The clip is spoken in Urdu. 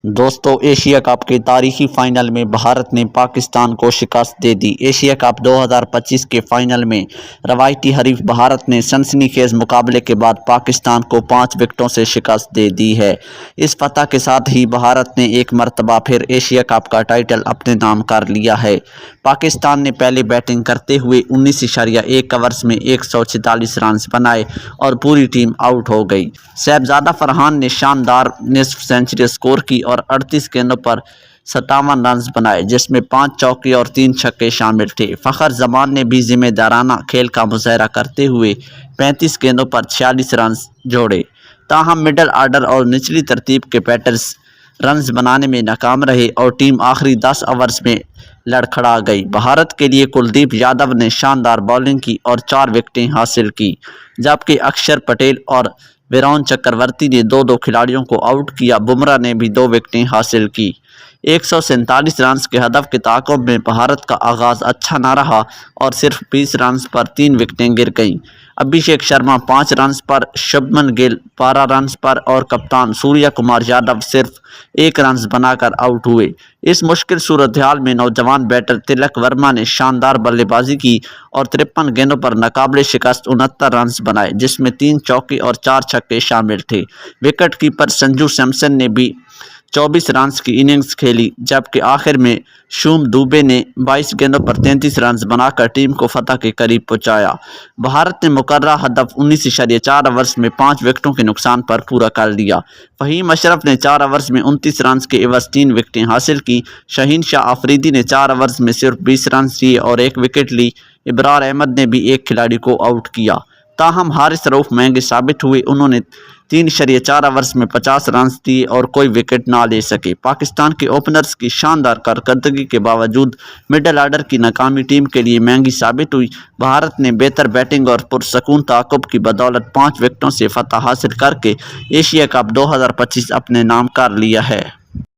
دوستو ایشیا کپ کے تاریخی فائنل میں بھارت نے پاکستان کو شکست دے دی۔ ایشیا کپ 2025 کے فائنل میں روایتی حریف بھارت نے سنسنی خیز مقابلے کے بعد پاکستان کو 5 وکٹوں سے شکست دے دی ہے۔ اس فتح کے ساتھ ہی بھارت نے ایک مرتبہ پھر ایشیا کپ کا ٹائٹل اپنے نام کر لیا ہے۔ پاکستان نے پہلے بیٹنگ کرتے ہوئے 19.1 اوورز میں 146 رنز بنائے اور پوری ٹیم آؤٹ ہو گئی۔ شہزادہ فرحان نے شاندار نصف سنچری سکور کی اور 38 گیندوں پر 57 رنز بنائے، جس میں 5 چوکے اور 3 چھکے شامل تھے۔ فخر زمان نے بھی ذمہ دارانہ کھیل کا مظاہرہ کرتے ہوئے 35 گیندوں پر 46 رنز جوڑے۔ تاہم مڈل آرڈر اور نچلی ترتیب کے بیٹرز رنز بنانے میں ناکام رہے اور ٹیم آخری 10 اوورز میں لڑکھڑا گئی۔ بھارت کے لیے کلدیپ یادو نے شاندار بولنگ کی اور 4 وکٹیں حاصل کی، جبکہ اکشر پٹیل اور ویرون چکرورتی نے 2 کھلاڑیوں کو آؤٹ کیا۔ بمراہ نے بھی 2 وکٹیں حاصل کی۔ 147 رنز کے ہدف کے تعاقب میں بھارت کا آغاز اچھا نہ رہا اور صرف 20 رنز پر 3 وکٹیں گر گئیں۔ ابھیشیک شرما 5 رنز پر، شبمن گل 12 رنز پر اور کپتان سوریہ کمار یادو صرف 1 رنز بنا کر آؤٹ ہوئے۔ اس مشکل صورتحال میں نوجوان بیٹر تلک ورما نے شاندار بلے بازی کی اور 53 گیندوں پر ناقابل شکست 69 رنز بنائے، جس میں 3 چوکے اور 4 چھکے شامل تھے۔ وکٹ کیپر سنجو سیمسن نے بھی 24 رنز کی اننگز کھیلی، جبکہ آخر میں شوم دوبے نے 22 گیندوں پر 33 رنز بنا کر ٹیم کو فتح کے قریب پہنچایا۔ بھارت نے مقررہ ہدف 19.4 اوورز میں 5 وکٹوں کے نقصان پر پورا کر لیا۔ فہیم اشرف نے 4 اوورز میں 29 رنز کے عوض 3 وکٹیں حاصل کی۔ شاہین شاہ آفریدی نے 4 اوورز میں صرف 20 رنز لیے اور 1 وکٹ لی۔ ابرار احمد نے بھی ایک کھلاڑی کو آؤٹ کیا۔ تاہم حارث رؤف مہنگے ثابت ہوئے، انہوں نے 3.4 اوورز میں 50 رنز دیے اور کوئی وکٹ نہ لے سکے۔ پاکستان کے اوپنرز کی شاندار کارکردگی کے باوجود مڈل آرڈر کی ناکامی ٹیم کے لیے مہنگی ثابت ہوئی۔ بھارت نے بہتر بیٹنگ اور پرسکون تعاقب کی بدولت 5 وکٹوں سے فتح حاصل کر کے ایشیا کپ 2025 اپنے نام کر لیا ہے۔